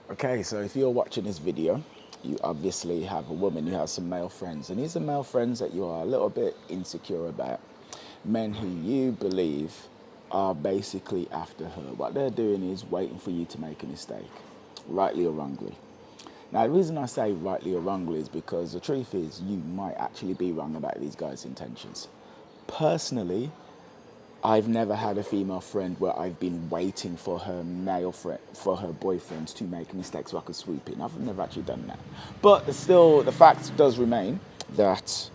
Okay, so if you're watching this video, you obviously have a woman, you have some male friends, and these are male friends that you are a little bit insecure about. Men who you believe are basically after her. What they're doing is waiting for you to make a mistake, rightly or wrongly. Now, the reason I say rightly or wrongly is because the truth is you might actually be wrong about these guys' intentions. Personally, I've never had a female friend where I've been waiting for her male friend, for her boyfriends to make a mistake so I could swoop in. I've never actually done that. But still, the fact does remain that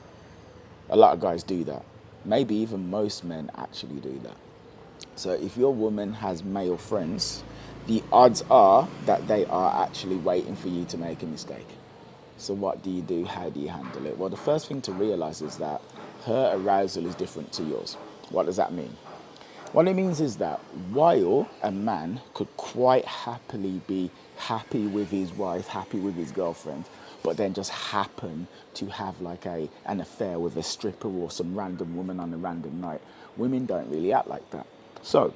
a lot of guys do that. Maybe even most men actually do that. So if your woman has male friends, the odds are that they are actually waiting for you to make a mistake. So what do you do? How do you handle it? Well, the first thing to realize is that her arousal is different to yours. What does that mean? What it means is that while a man could quite happily be happy with his wife, happy with his girlfriend, but then just happen to have like an affair with a stripper or some random woman on a random night, women don't really act like that. So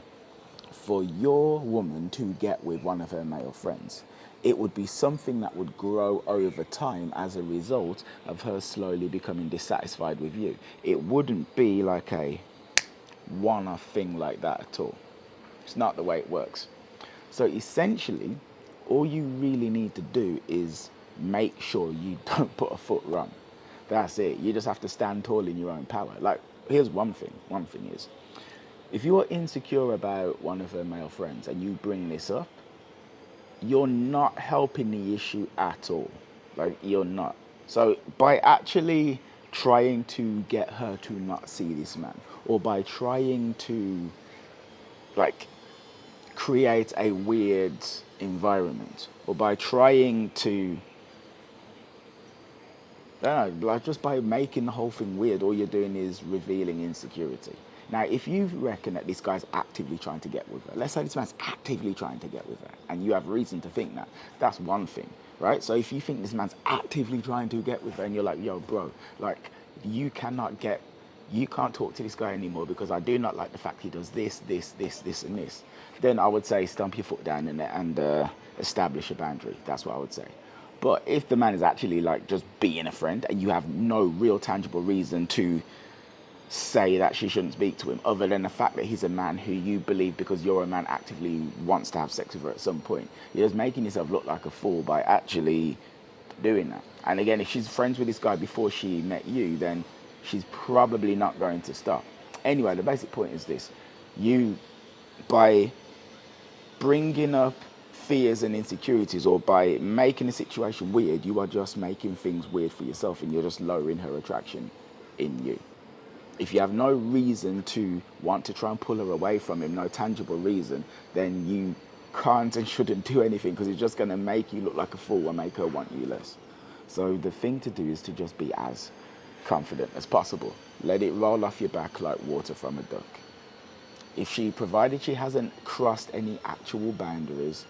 for your woman to get with one of her male friends, it would be something that would grow over time as a result of her slowly becoming dissatisfied with you. It wouldn't be like a one-off thing like that at all. It's not the way it works. So essentially, all you really need to do is make sure you don't put a foot wrong. That's it. You just have to stand tall in your own power. Like, here's one thing. One thing is, if you are insecure about one of her male friends and you bring this up, you're not helping the issue at all. Like, you're not. So by actually trying to get her to not see this man, or by trying to like create a weird environment, or by trying to, I don't know, like just by making the whole thing weird, all you're doing is revealing insecurity. Now, if you reckon that this guy's actively trying to get with her, let's say this man's actively trying to get with her, and you have reason to think that, that's one thing, right? So if you think this man's actively trying to get with her, and you're like, yo, bro, like, you cannot get, you can't talk to this guy anymore because I do not like the fact he does this, this, this, this, and this, then I would say stump your foot down in it and establish a boundary. That's what I would say. But if the man is actually like just being a friend and you have no real tangible reason to say that she shouldn't speak to him other than the fact that he's a man who you believe because you're a man actively wants to have sex with her at some point, you're just making yourself look like a fool by actually doing that. And again, if she's friends with this guy before she met you, then she's probably not going to stop. Anyway, the basic point is this. You, by bringing up fears and insecurities, or by making a situation weird, you are just making things weird for yourself and you're just lowering her attraction in you. If you have no reason to want to try and pull her away from him, no tangible reason, then you can't and shouldn't do anything because it's just going to make you look like a fool and make her want you less. So the thing to do is to just be as confident as possible. Let it roll off your back like water from a duck. If she, provided she hasn't crossed any actual boundaries,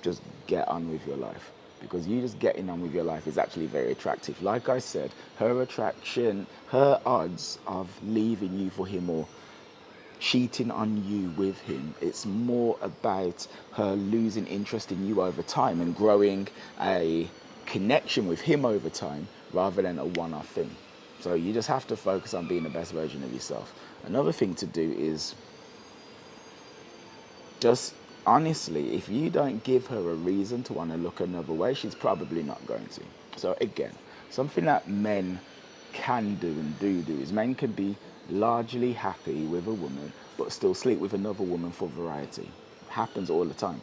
just get on with your life, because you just getting on with your life is actually very attractive. Like I said, her attraction, her odds of leaving you for him or cheating on you with him, it's more about her losing interest in you over time and growing a connection with him over time rather than a one-off thing. So you just have to focus on being the best version of yourself. Another thing to do is just honestly, if you don't give her a reason to want to look another way, she's probably not going to. So again, something that men can do and do is men can be largely happy with a woman, but still sleep with another woman for variety. It happens all the time.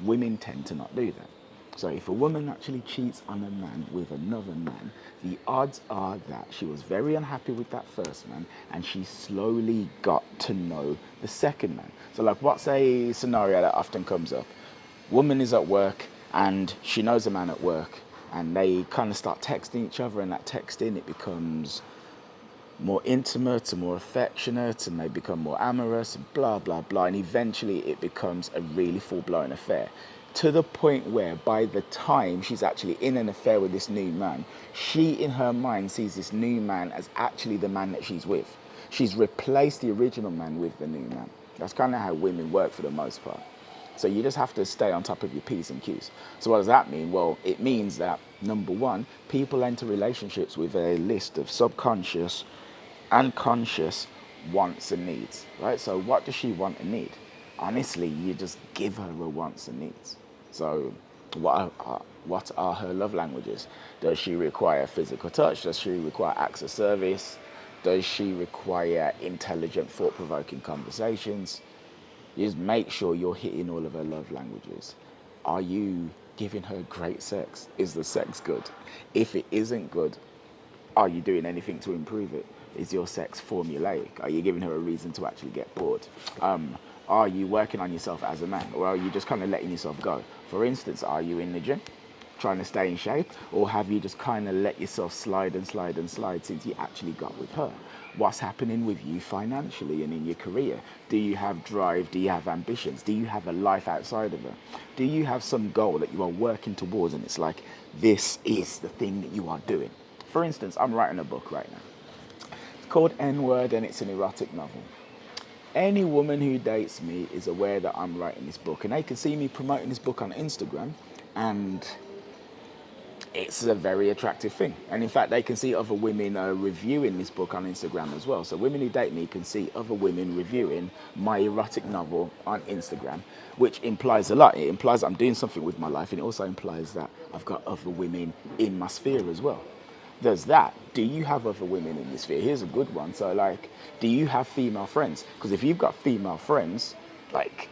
Women tend to not do that. So if a woman actually cheats on a man with another man, the odds are that she was very unhappy with that first man and she slowly got to know the second man. So like, what's a scenario that often comes up? Woman is at work and she knows a man at work and they kind of start texting each other, and that texting, it becomes more intimate and more affectionate, and they become more amorous and blah blah blah, and eventually it becomes a really full-blown affair, to the point where by the time she's actually in an affair with this new man, she in her mind sees this new man as actually the man that she's with. She's replaced the original man with the new man. That's kind of how women work for the most part. So you just have to stay on top of your P's and Q's. So what does that mean? Well, it means that, number one, people enter relationships with a list of subconscious and conscious wants and needs, right? So what does she want and need? Honestly, you just give her her wants and needs. So what are her love languages? Does she require physical touch? Does she require acts of service? Does she require intelligent, thought-provoking conversations? You just make sure you're hitting all of her love languages. Are you giving her great sex? Is the sex good? If it isn't good, are you doing anything to improve it? Is your sex formulaic? Are you giving her a reason to actually get bored? Are you working on yourself as a man, or are you just kind of letting yourself go? For instance, are you in the gym trying to stay in shape, or have you just kind of let yourself slide and slide and slide since you actually got with her? What's happening with you financially and in your career? Do you have drive? Do you have ambitions? Do you have a life outside of her? Do you have some goal that you are working towards and it's like, this is the thing that you are doing? For instance, I'm writing a book right now. It's called N-Word and it's an erotic novel. Any woman who dates me is aware that I'm writing this book, and they can see me promoting this book on Instagram, and it's a very attractive thing. And in fact, they can see other women reviewing this book on Instagram as well. So women who date me can see other women reviewing my erotic novel on Instagram, which implies a lot. It implies I'm doing something with my life, and it also implies that I've got other women in my sphere as well. There's that. Do you have other women in this sphere? Here's a good one. So, like, do you have female friends? Because if you've got female friends, like,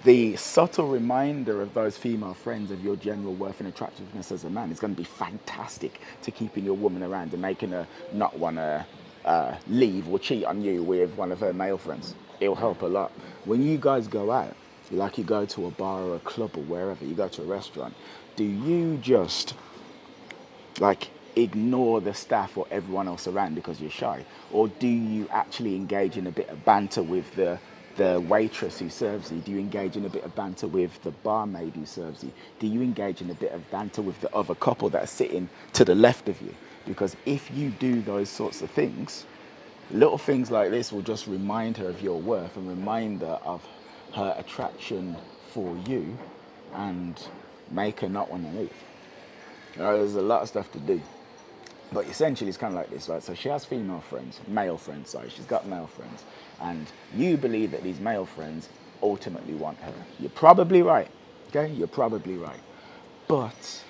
the subtle reminder of those female friends of your general worth and attractiveness as a man is going to be fantastic to keeping your woman around and making her not want to leave or cheat on you with one of her male friends. It'll help a lot. When you guys go out, like you go to a bar or a club or wherever, you go to a restaurant, do you just like ignore the staff or everyone else around because you're shy? Or do you actually engage in a bit of banter with the waitress who serves you? Do you engage in a bit of banter with the barmaid who serves you? Do you engage in a bit of banter with the other couple that are sitting to the left of you? Because if you do those sorts of things, little things like this will just remind her of your worth and remind her of her attraction for you and make her not want to leave. There's a lot of stuff to do. But essentially, it's kind of like this, right? So she has female friends, male friends, sorry. She's got male friends. And you believe that these male friends ultimately want her. You're probably right, okay? You're probably right. But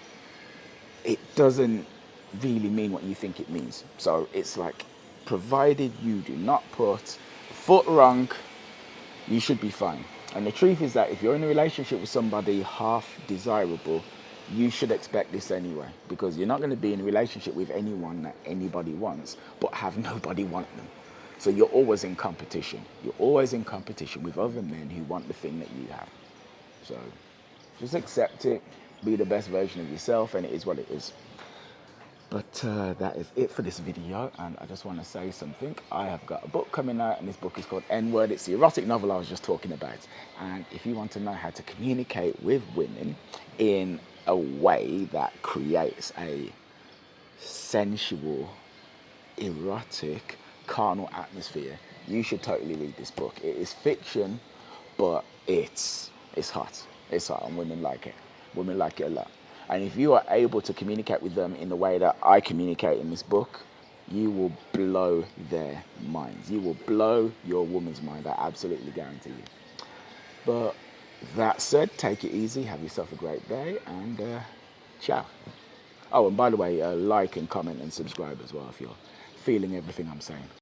it doesn't really mean what you think it means. So it's like, provided you do not put foot wrong, you should be fine. And the truth is that if you're in a relationship with somebody half desirable, you should expect this anyway, because you're not going to be in a relationship with anyone that anybody wants, but have nobody want them. So you're always in competition. You're always in competition with other men who want the thing that you have. So just accept it, be the best version of yourself, and it is what it is. But that is it for this video, and I just want to say something. I have got a book coming out, and this book is called N-Word. It's the erotic novel I was just talking about. And if you want to know how to communicate with women in a way that creates a sensual, erotic, carnal atmosphere, you should totally read this book. It is fiction, but it's hot. It's hot, and women like it. Women like it a lot. And if you are able to communicate with them in the way that I communicate in this book, you will blow their minds. You will blow your woman's mind, I absolutely guarantee you. But that said, take it easy, have yourself a great day, and ciao. Oh, and by the way, like and comment and subscribe as well if you're feeling everything I'm saying.